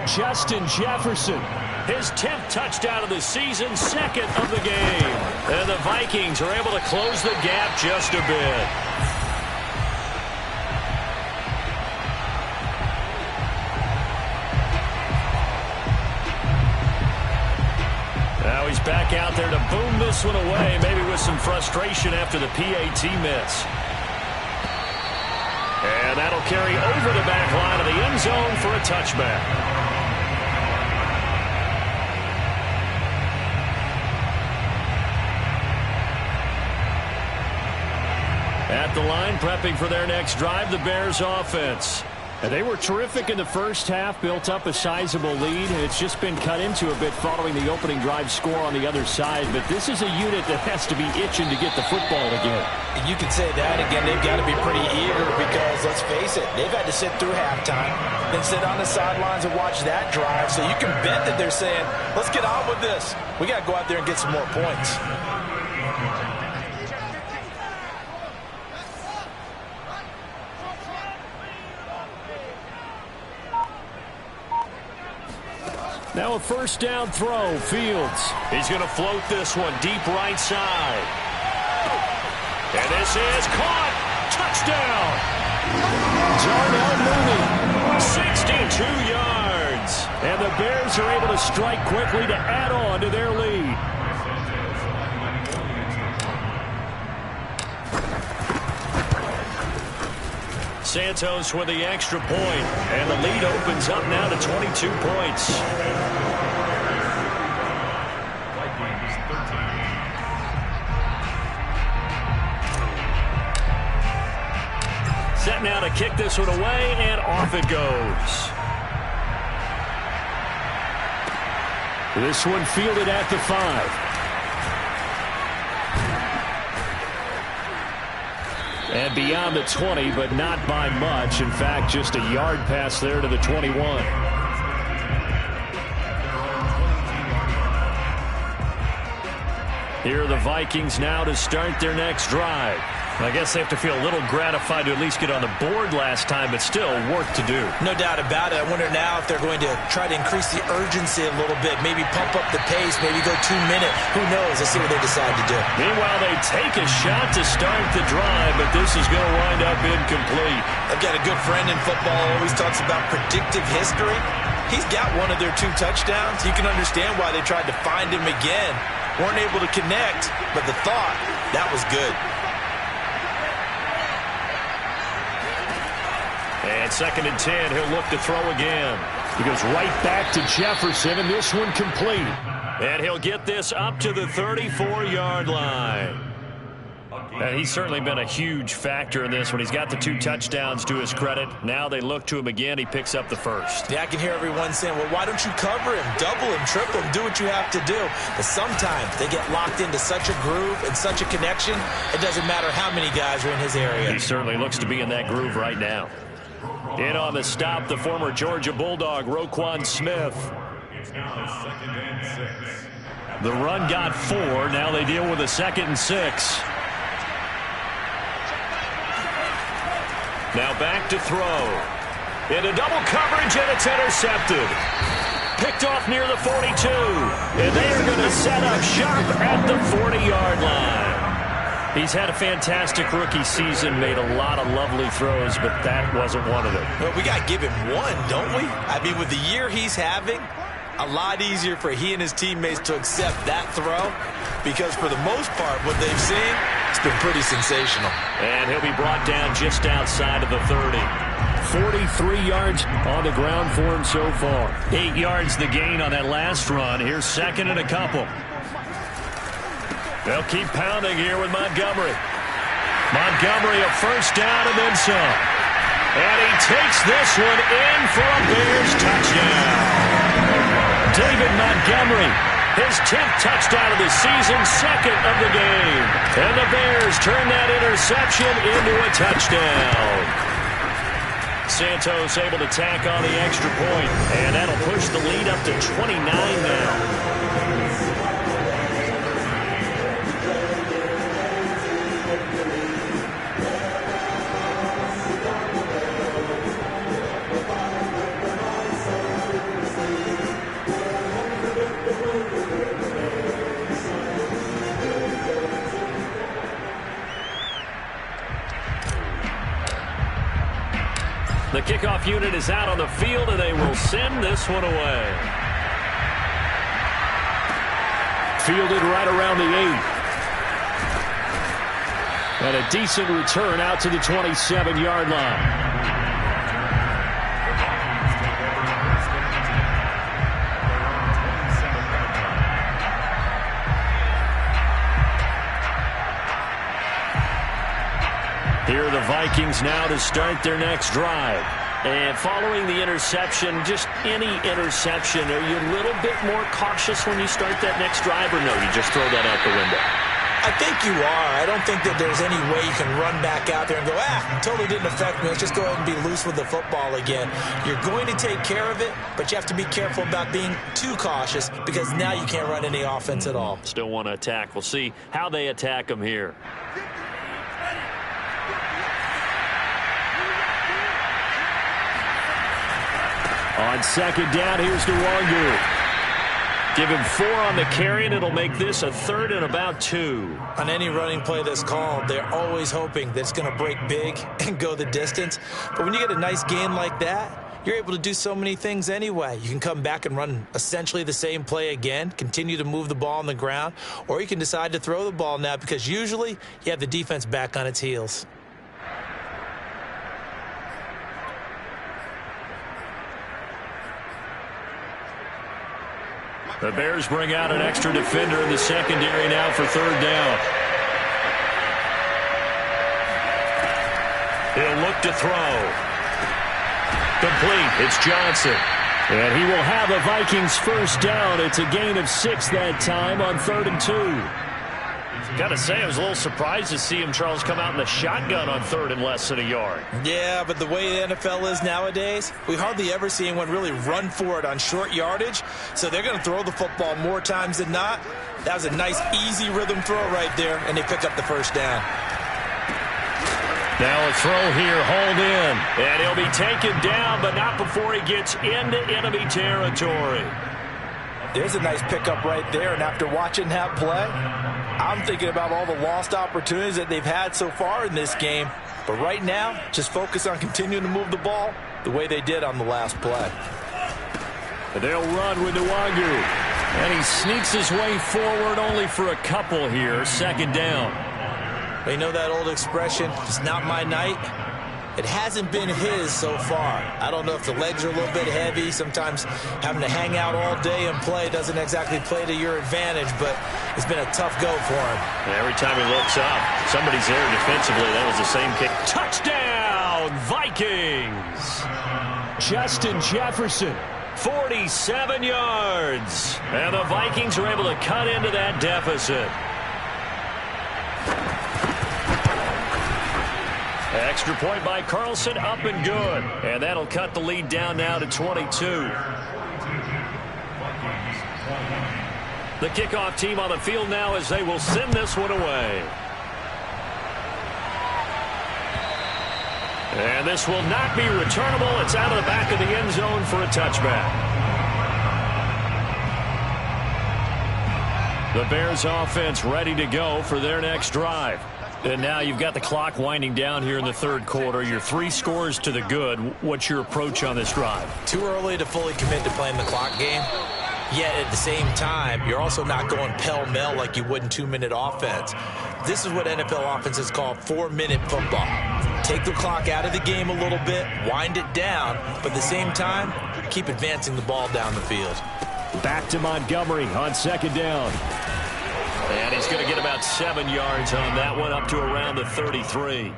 A: Justin Jefferson, his 10th touchdown of the season, 2nd of the game. And the Vikings are able to close the gap just a bit. back out there to boom this one away, maybe with some frustration after the PAT miss. And that'll carry over the back line of the end zone for a touchback. At the line, prepping for their next drive, the Bears offense. And they were terrific in the first half, built up a sizable lead. It's just been cut into a bit following the opening drive score on the other side. But this is a unit that has to be itching to get the football again.
B: You can say that again. They've got to be pretty eager because, let's face it, they've had to sit through halftime, then sit on the sidelines and watch that drive. So you can bet that they're saying, let's get on with this. We got to go out there and get some more points.
A: Now a first down throw, Fields. He's going to float this one deep right side. And this is caught. Touchdown. Darnell Mooney, 62 yards. And the Bears are able to strike quickly to add on to their lead. Santos with the extra point, and the lead opens up now to 22 points. Set now to kick this one away, and off it goes. This one fielded at the 5. And beyond the 20, but not by much. In fact, just a yard pass there to the 21. Here are the Vikings now to start their next drive. I guess they have to feel a little gratified to at least get on the board last time, but still work to do.
B: No doubt about it. I wonder now if they're going to try to increase the urgency a little bit, maybe pump up the pace, maybe go 2-minute. Who knows? Let's see what they decide to do.
A: Meanwhile, they take a shot to start the drive, but this is going to wind up incomplete.
B: I've got a good friend in football who always talks about predictive history. He's got one of their 2 touchdowns. You can understand why they tried to find him again. Weren't able to connect, but the thought, that was good.
A: And 2nd and 10, he'll look to throw again. He goes right back to Jefferson, and this one complete. And he'll get this up to the 34-yard line. And he's certainly been a huge factor in this when he's got the 2 touchdowns to his credit. Now they look to him again. He picks up the first.
B: Yeah, I can hear everyone saying, well, why don't you cover him, double him, triple him, do what you have to do. But sometimes they get locked into such a groove and such a connection, it doesn't matter how many guys are in his area.
A: He certainly looks to be in that groove right now. In on the stop, the former Georgia Bulldog, Roquan Smith.
C: It's now 2nd and 6.
A: The run got 4. Now they deal with a 2nd and 6. Now back to throw. Into double coverage, and it's intercepted. Picked off near the 42. And they are going to set up shop at the 40-yard line. He's had a fantastic rookie season, made a lot of lovely throws, but that wasn't one of them.
B: Well, we got to give him one, don't we? I mean, with the year he's having, a lot easier for he and his teammates to accept that throw because for the most part, what they've seen, it's been pretty sensational.
A: And he'll be brought down just outside of the 30. 43 yards on the ground for him so far. 8 yards the gain on that last run. Here's 2nd and a couple. They'll keep pounding here with Montgomery. Montgomery a first down and then some. And he takes this one in for a Bears touchdown. David Montgomery, his 10th touchdown of the season, 2nd of the game. And the Bears turn that interception into a touchdown. Santos able to tack on the extra point, and that'll push the lead up to 29 now. The kickoff unit is out on the field, and they will send this one away. Fielded right around the 8. And a decent return out to the 27-yard line. Here are the Vikings now to start their next drive. And following the interception, just any interception, are you a little bit more cautious when you start that next drive, or no, you just throw that out the window?
B: I think you are. I don't think that there's any way you can run back out there and go, totally didn't affect me. Let's just go ahead and be loose with the football again. You're going to take care of it, but you have to be careful about being too cautious because now you can't run any offense at all.
A: Still want to attack. We'll see how they attack them here. On second down, here's Nwangu. Give him 4 on the carry, and it'll make this a 3rd and about 2.
B: On any running play that's called, they're always hoping that it's going to break big and go the distance. But when you get a nice gain like that, you're able to do so many things anyway. You can come back and run essentially the same play again, continue to move the ball on the ground, or you can decide to throw the ball now because usually you have the defense back on its heels.
A: The Bears bring out an extra defender in the secondary now for 3rd down. He'll look to throw. Complete. It's Johnson. And he will have a Vikings 1st down. It's a gain of 6 that time on 3rd and 2. Got to say, I was a little surprised to see him, Charles, come out in the shotgun on 3rd and less than a yard.
B: Yeah, but the way the NFL is nowadays, we hardly ever see anyone really run for it on short yardage. So they're going to throw the football more times than not. That was a nice, easy rhythm throw right there, and they pick up the 1st down.
A: Now a throw here, hold in. And he'll be taken down, but not before he gets into enemy territory.
B: There's a nice pickup right there, and after watching that play, I'm thinking about all the lost opportunities that they've had so far in this game. But right now, just focus on continuing to move the ball the way they did on the last play.
A: They'll run with Nwangu. And he sneaks his way forward only for a couple here. 2nd down.
B: You know that old expression, it's not my night? It hasn't been his so far. I don't know if the legs are a little bit heavy. Sometimes having to hang out all day and play doesn't exactly play to your advantage, but it's been a tough go for him.
A: And every time he looks up, somebody's there defensively. That was the same kick. Touchdown, Vikings! Justin Jefferson, 47 yards. And the Vikings are able to cut into that deficit. Extra point by Carlson, up and good. And that'll cut the lead down now to 22. The kickoff team on the field now as they will send this one away. And this will not be returnable. It's out of the back of the end zone for a touchback. The Bears offense ready to go for their next drive. And now you've got the clock winding down here in the 3rd quarter. You're 3 scores to the good. What's your approach on this drive?
B: Too early to fully commit to playing the clock game. Yet at the same time, you're also not going pell-mell like you would in 2-minute offense. This is what NFL offenses call 4-minute football. Take the clock out of the game a little bit, wind it down, but at the same time, keep advancing the ball down the field.
A: Back to Montgomery on 2nd down. And he's going to get about 7 yards on that one, up to around the 33.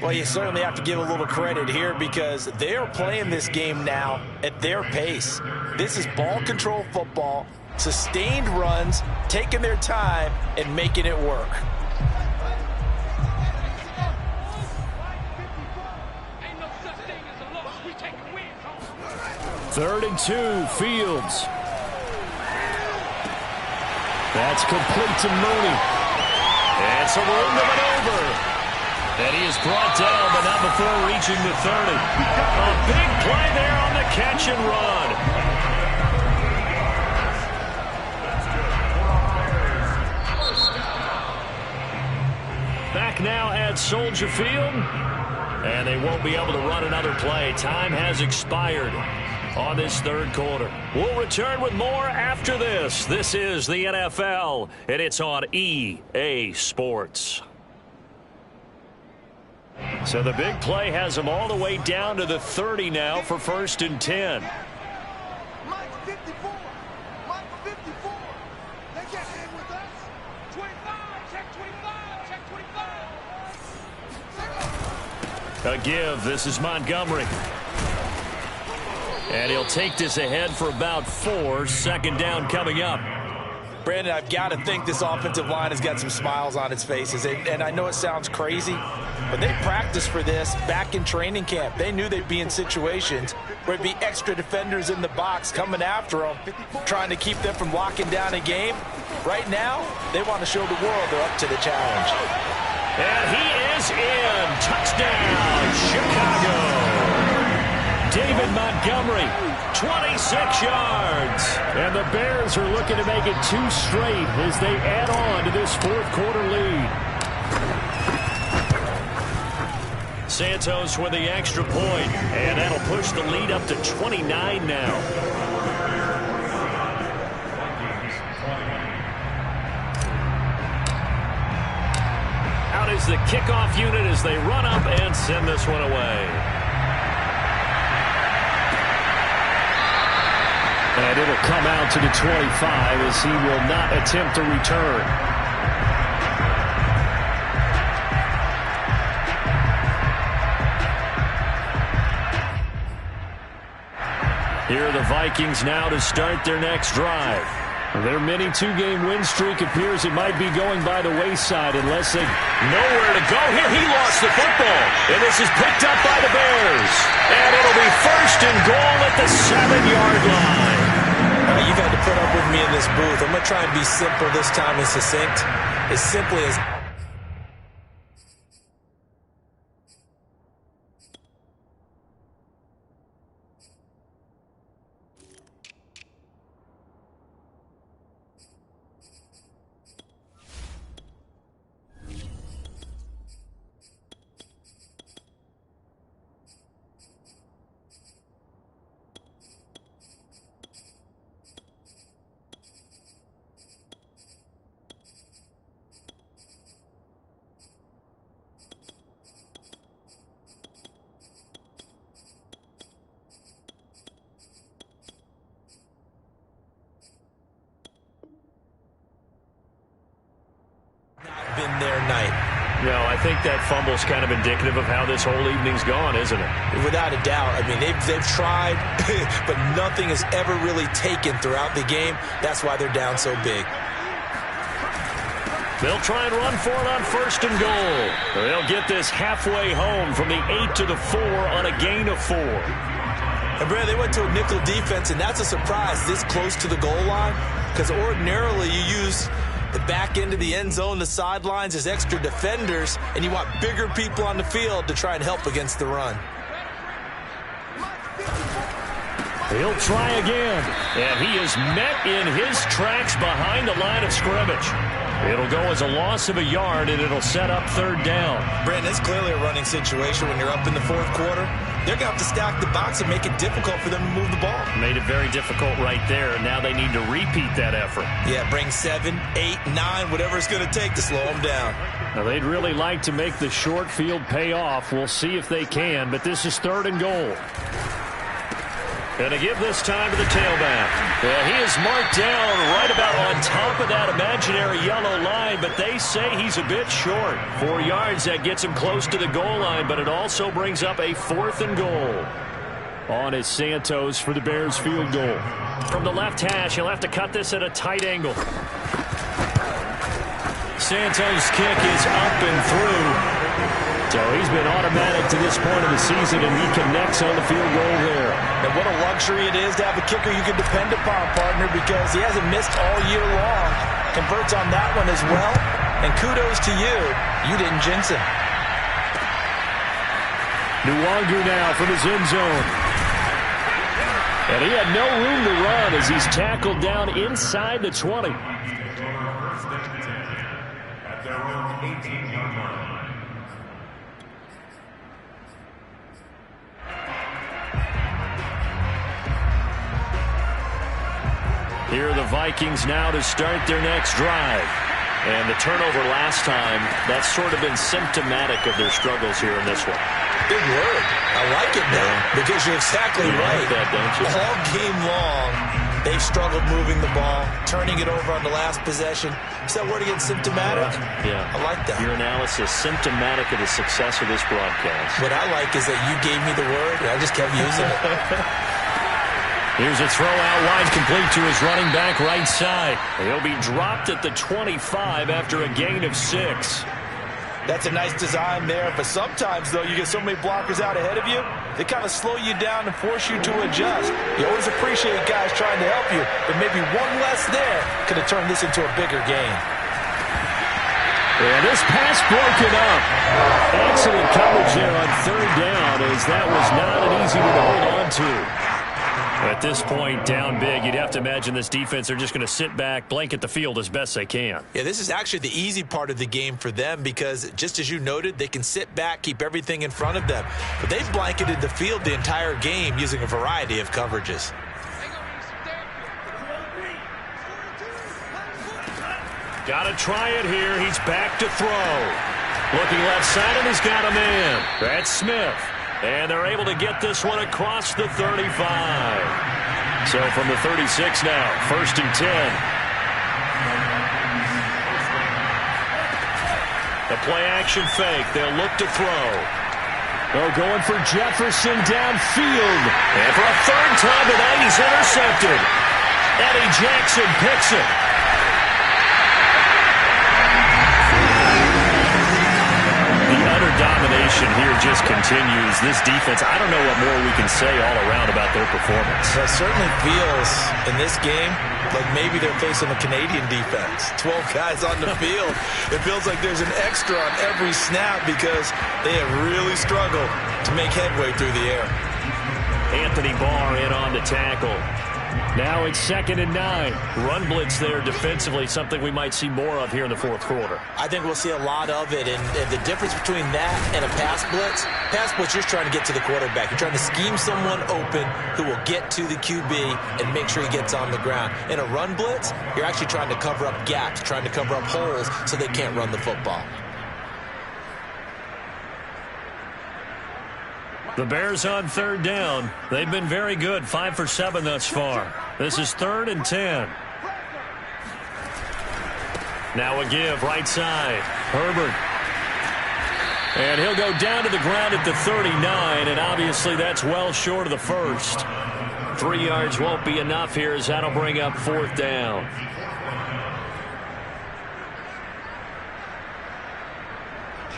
B: Well, you certainly have to give a little credit here because they are playing this game now at their pace. This is ball control football, sustained runs, taking their time, and making it work.
A: Third and 2, Fields. That's complete to Mooney. And some room to maneuver. And he is brought down, but not before reaching the 30. A big play there on the catch and run. Back now at Soldier Field. And they won't be able to run another play. Time has expired. on this third quarter. We'll return with more after this. This is the NFL, and it's on EA Sports. So the big play has them all the way down to the 30 now for 1st and 10.
D: Mike 54. Mike 54. They get in with us. 25. Check 25. Check 25.
A: A give. This is Montgomery. And he'll take this ahead for about 4. Second down coming up.
B: Brandon, I've got to think this offensive line has got some smiles on its faces. And I know it sounds crazy, but they practiced for this back in training camp. They knew they'd be in situations where it'd be extra defenders in the box coming after them, trying to keep them from locking down a game. Right now, they want to show the world they're up to the challenge.
A: And he is in. Touchdown, Chicago. David Montgomery, 26 yards. And the Bears are looking to make it 2 straight as they add on to this fourth quarter lead. Santos with the extra point, and that'll push the lead up to 29 now. Out is the kickoff unit as they run up and send this one away. And it'll come out to the 25 as he will not attempt to return. Here are the Vikings now to start their next drive. Their mini 2-game win streak appears it might be going by the wayside unless they nowhere to go. Here he lost the football. And this is picked up by the Bears. And it'll be 1st and goal at the 7-yard line.
B: You've had to put up with me in this booth. I'm going to try and be simple this time and succinct. As simply as... been their night.
A: No, I think that fumble's kind of indicative of how this whole evening's gone, isn't it?
B: Without a doubt. I mean, they've tried, but nothing has ever really taken throughout the game. That's why they're down so big.
A: They'll try and run for it on 1st and goal. They'll get this halfway home from the 8 to the 4 on a gain of 4.
B: And, Brad, they went to a nickel defense, and that's a surprise this close to the goal line because ordinarily you use the back end of the end zone, the sidelines as extra defenders, and you want bigger people on the field to try and help against the run.
A: He'll try again, and he is met in his tracks behind the line of scrimmage. It'll go as a loss of a yard, and it'll set up 3rd down.
B: Brandon, it's clearly a running situation when you're up in the 4th quarter. They're going to have to stack the box and make it difficult for them to move the ball.
A: Made it very difficult right there, and now they need to repeat that effort.
B: Yeah, bring 7, 8, 9, whatever it's going to take to slow them down.
A: Now, they'd really like to make the short field pay off. We'll see if they can, but this is 3rd and goal. And to give this time to the tailback. Yeah, he is marked down right about on top of that imaginary yellow line, but they say he's a bit short. 4 yards, that gets him close to the goal line, but it also brings up a 4th and goal. On is Santos for the Bears field goal. From the left hash, he'll have to cut this at a tight angle. Santos' kick is up and through. So he's been automatic to this point of the season, and he connects on the field goal there.
B: And what a luxury it is to have a kicker you can depend upon, partner, because he hasn't missed all year long. Converts on that one as well. And kudos to you. You didn't jinx him.
A: Nwangu now from his end zone. And he had no room to run as he's tackled down inside the 20.
C: At their own 18-yard line.
A: Here are the Vikings now to start their next drive. And the turnover last time, that's sort of been symptomatic of their struggles here in this one.
B: Big word. I like it now because you're exactly right.
A: Like that, don't you?
B: All game long, they've struggled moving the ball, turning it over on the last possession. Is that word again, symptomatic?
A: Yeah.
B: I like that.
A: Your analysis, symptomatic of the success of this broadcast.
B: What I like is that you gave me the word, and I just kept using it.
A: Here's a throw out wide, complete to his running back right side. He'll be dropped at the 25 after a gain of 6.
B: That's a nice design there, but sometimes, though, you get so many blockers out ahead of you, they kind of slow you down and force you to adjust. You always appreciate guys trying to help you, but maybe one less there could have turned this into a bigger game.
A: And this pass broken up. Excellent coverage there on third down, as that was not an easy one to hold on to. At this point, down big, you'd have to imagine this defense are just going to sit back, blanket the field as best they can.
B: Yeah, this is actually the easy part of the game for them because, just as you noted, they can sit back, keep everything in front of them. But they've blanketed the field the entire game using a variety of coverages.
A: Got to try it here. He's back to throw. Looking left side, and he's got a man. That's Smith. And they're able to get this one across the 35. So from the 36 now, 1st and 10. The play-action fake. They'll look to throw. They're going for Jefferson downfield. And for a third time tonight, he's intercepted. Eddie Jackson picks it. Domination here just continues. This defense, I don't know what more we can say all around about their performance.
B: It certainly feels in this game like maybe they're facing a Canadian defense. 12 guys on the field. It feels like there's an extra on every snap because they have really struggled to make headway through the air.
A: Anthony Barr in on the tackle. Now it's 2nd and 9. Run blitz there defensively, something we might see more of here in the fourth quarter.
B: I think we'll see a lot of it, and the difference between that and a pass blitz, you're trying to get to the quarterback. You're trying to scheme someone open who will get to the QB and make sure he gets on the ground. In a run blitz, you're actually trying to cover up gaps, trying to cover up holes so they can't run the football.
A: The Bears on third down. They've been very good, 5 for 7 thus far. This is 3rd and 10. Now a give, right side. Herbert. And he'll go down to the ground at the 39, and obviously that's well short of the first. 3 yards won't be enough here as that'll bring up 4th down.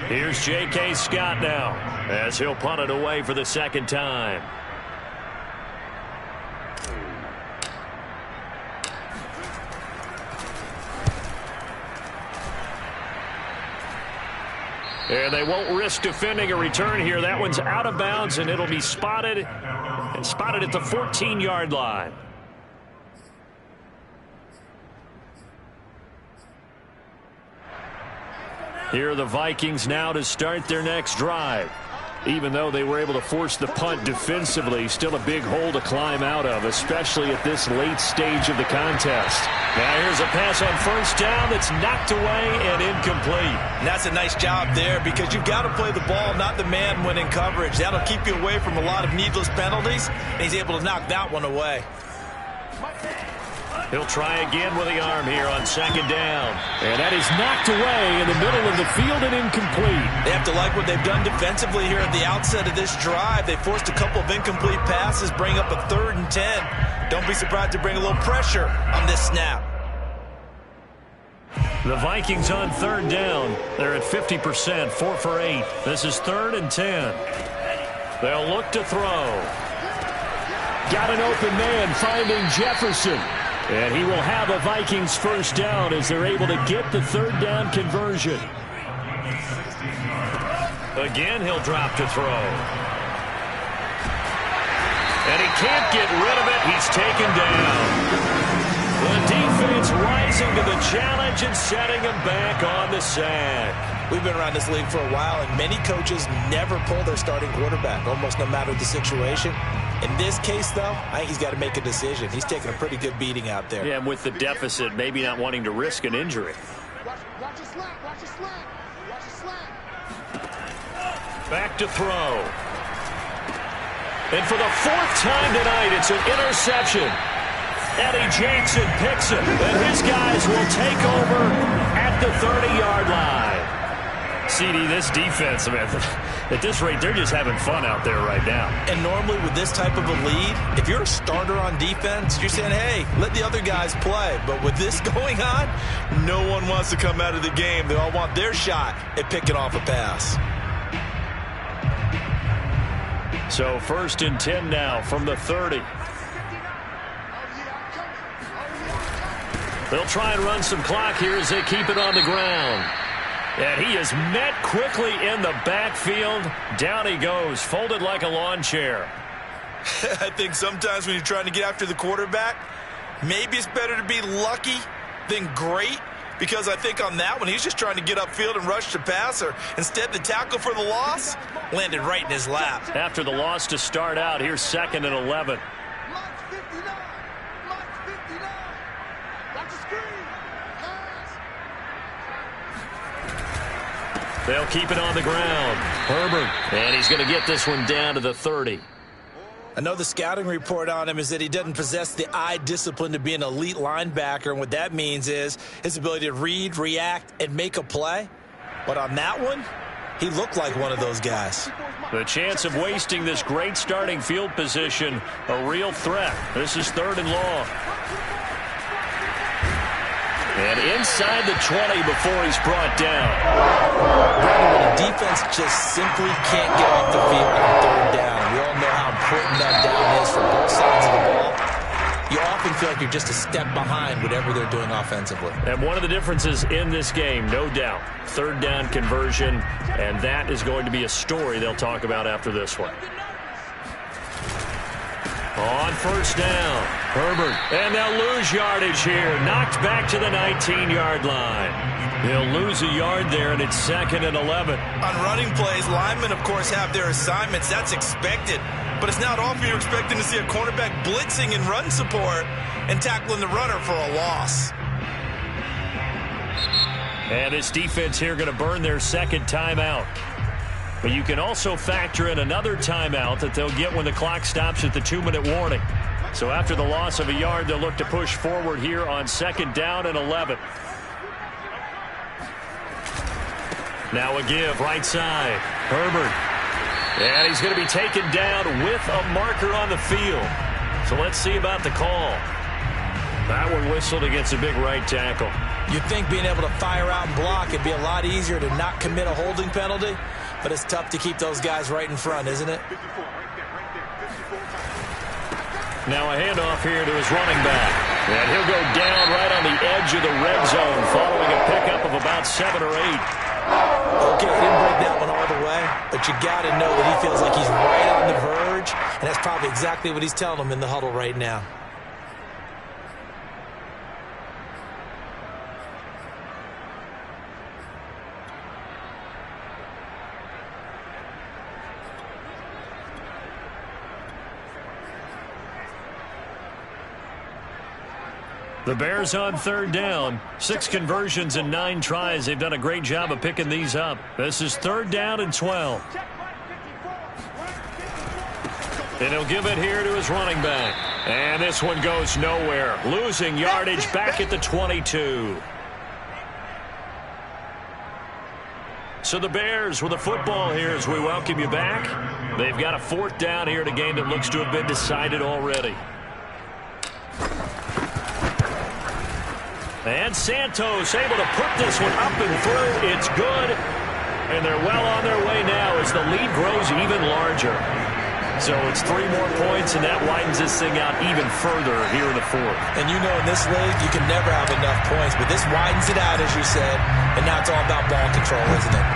A: Here's J.K. Scott now as he'll punt it away for the 2nd time. And they won't risk defending a return here. That one's out of bounds, and it'll be spotted at the 14-yard line. Here are the Vikings now to start their next drive. Even though they were able to force the punt defensively, still a big hole to climb out of, especially at this late stage of the contest. Now here's a pass on 1st down that's knocked away and incomplete.
B: And that's a nice job there because you've got to play the ball, not the man when in coverage. That'll keep you away from a lot of needless penalties, and he's able to knock that one away.
A: He'll try again with the arm here on 2nd down. And that is knocked away in the middle of the field and incomplete.
B: They have to like what they've done defensively here at the outset of this drive. They forced a couple of incomplete passes, bring up a 3rd and 10. Don't be surprised to bring a little pressure on this snap.
A: The Vikings on 3rd down. They're at 50%, 4 for 8. This is 3rd and 10. They'll look to throw. Got an open man finding Jefferson. And he will have a Vikings 1st down as they're able to get the 3rd down conversion. Again, he'll drop to throw. And he can't get rid of it. He's taken down. The defense rising to the challenge and setting him back on the sack.
B: We've been around this league for a while, and many coaches never pull their starting quarterback, almost no matter the situation. In this case, though, I think he's got to make a decision. He's taking a pretty good beating out there.
A: Yeah, and with the deficit, maybe not wanting to risk an injury.
D: Watch your slant. Watch your slant. Watch your slant.
A: Back to throw. And for the 4th time tonight, it's an interception. Eddie Jackson picks it, and his guys will take over at the 30-yard line. CD, this defense, man, at this rate, they're just having fun out there right now.
B: And normally with this type of a lead, if you're a starter on defense, you're saying, hey, let the other guys play. But with this going on, no one wants to come out of the game. They all want their shot at picking off a pass.
A: So 1st and 10 now from the 30. They'll try and run some clock here as they keep it on the ground. And he is met quickly in the backfield. Down he goes, folded like a lawn chair.
B: I think sometimes when you're trying to get after the quarterback, maybe it's better to be lucky than great. Because I think on that one, he's just trying to get upfield and rush the passer. Instead, the tackle for the loss landed right in his lap.
A: After the loss to start out, here's 2nd and 11.
D: Mike's 59. Mike's 59. Watch the screen. Pass.
A: They'll keep it on the ground. Herbert, and he's going to get this one down to the 30.
B: I know the scouting report on him is that he doesn't possess the eye discipline to be an elite linebacker, and what that means is his ability to read, react, and make a play. But on that one, he looked like one of those guys.
A: The chance of wasting this great starting field position, a real threat. This is 3rd and long. And inside the 20 before he's brought down.
B: Brandon, when a defense just simply can't get off the field on 3rd down, we all know how important that down is for both sides of the ball. You often feel like you're just a step behind whatever they're doing offensively.
A: And one of the differences in this game, no doubt, 3rd down conversion, and that is going to be a story they'll talk about after this one. On 1st down, Herbert, and they'll lose yardage here. Knocked back to the 19-yard line. They'll lose a yard there, and it's 2nd and 11.
B: On running plays, linemen, of course, have their assignments. That's expected. But it's not often you're expecting to see a cornerback blitzing in run support and tackling the runner for a loss.
A: And this defense here going to burn their 2nd timeout. But you can also factor in another timeout that they'll get when the clock stops at the 2-minute warning. So after the loss of a yard, they'll look to push forward here on 2nd down and 11. Now a give, right side. Herbert. And he's going to be taken down with a marker on the field. So let's see about the call. That one whistled against a big right tackle.
B: You'd think being able to fire out and block it'd be a lot easier to not commit a holding penalty, but it's tough to keep those guys right in front, isn't it?
A: Now a handoff here to his running back. And he'll go down right on the edge of the red zone following a pickup of about 7 or 8.
B: Okay, he didn't break that one all the way, but you got to know that he feels like he's right on the verge, and that's probably exactly what he's telling them in the huddle right now.
A: The Bears on 3rd down. 6 conversions and 9 tries. They've done a great job of picking these up. This is 3rd down and 12. And he'll give it here to his running back. And this one goes nowhere. Losing yardage back at the 22. So the Bears with a football here as we welcome you back. They've got a 4th down here in a game that looks to have been decided already. And Santos able to put this one up and through. It's good. And they're well on their way now as the lead grows even larger. So it's 3 more points, and that widens this thing out even further here in the 4th.
B: And you know in this league, you can never have enough points, but this widens it out, as you said, and now it's all about ball control, isn't it?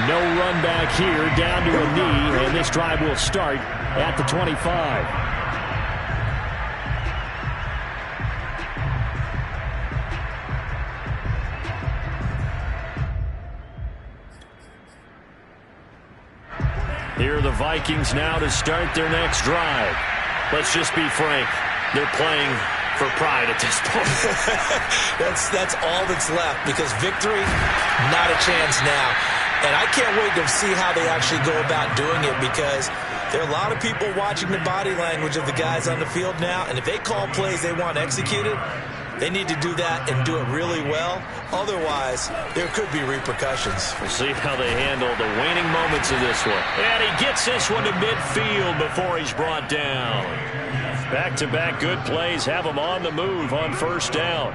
A: No run back here, down to a knee, and this drive will start at the 25. Here are the Vikings now to start their next drive. Let's just be frank. They're playing for pride at this point.
B: That's all that's left, because victory, not a chance now. And I can't wait to see how they actually go about doing it, because there are a lot of people watching the body language of the guys on the field now, and if they call plays they want executed, they need to do that and do it really well. Otherwise, there could be repercussions.
A: We'll see how they handle the waning moments of this one. And he gets this one to midfield before he's brought down. Back-to-back good plays have him on the move on first down.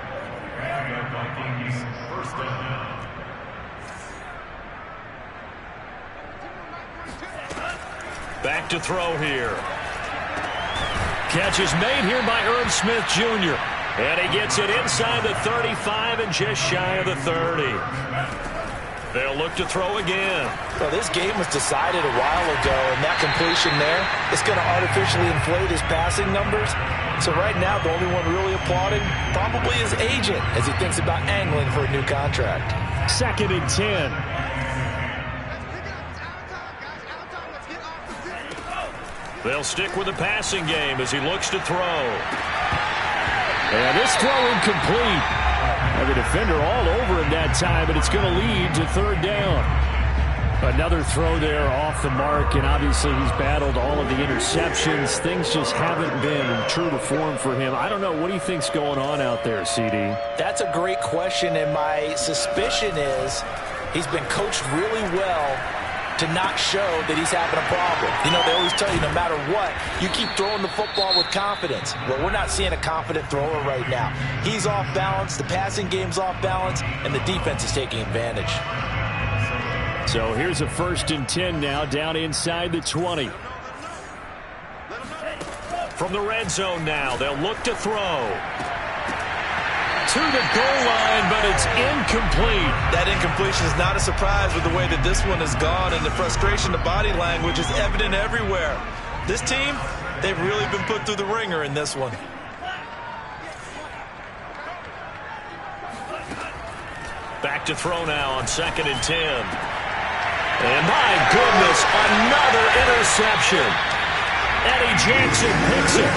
A: Back to throw here. Catch is made here by Herb Smith Jr. And he gets it inside the 35 and just shy of the 30. They'll look to throw again.
B: Well, this game was decided a while ago, and that completion there is going to artificially inflate his passing numbers. So right now, the only one really applauding probably his agent as he thinks about angling for a new contract.
A: 2nd and 10. They'll stick with the passing game as he looks to throw. And this throw incomplete. And the defender all over him that time, but it's going to lead to 3rd down. Another throw there off the mark, and obviously he's battled all of the interceptions. Things just haven't been true to form for him. I don't know. What do you think's going on out there, CD?
B: That's a great question, and my suspicion is he's been coached really well to not show that he's having a problem. You know, they always tell you no matter what, you keep throwing the football with confidence. Well, we're not seeing a confident thrower right now. He's off balance, the passing game's off balance, and the defense is taking advantage.
A: So here's a 1st and 10 now, down inside the 20. From the red zone now, they'll look to throw. To the goal line, but it's incomplete.
B: That incompletion is not a surprise with the way that this one has gone, and the frustration, the body language is evident everywhere. This team, they've really been put through the ringer in this one.
A: Back to throw now on 2nd and 10. And my goodness, another interception. Eddie Jackson picks it.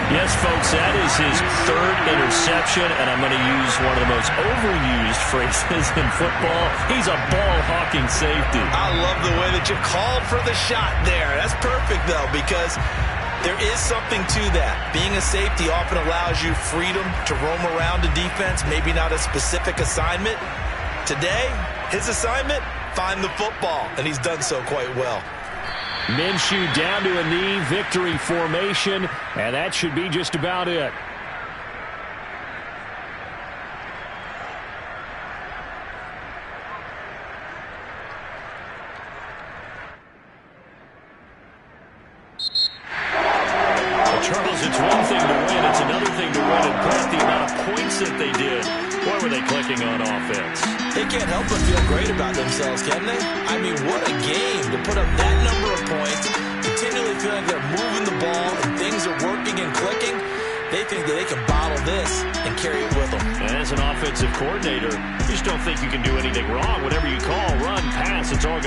A: Yes, folks, that is his 3rd interception, and I'm going to use one of the most overused phrases in football. He's a ball-hawking safety.
B: I love the way that you called for the shot there. That's perfect, though, because there is something to that. Being a safety often allows you freedom to roam around the defense, maybe not a specific assignment. Today, his assignment, find the football, and he's done so quite well.
A: Minshew down to a knee, victory formation, and that should be just about it. Well, Charles, it's one thing to win, it's another thing to win and put the amount of points that they did. Boy, were they clicking on offense.
B: They can't help but feel great about themselves, can they? I mean, what a game to put up that number of points, continually feeling they're moving the ball and things are working and clicking. They think that they can bottle this and carry it with them.
A: And as an offensive coordinator, you just don't think you can do anything wrong. Whatever you call, run, pass, it's all going to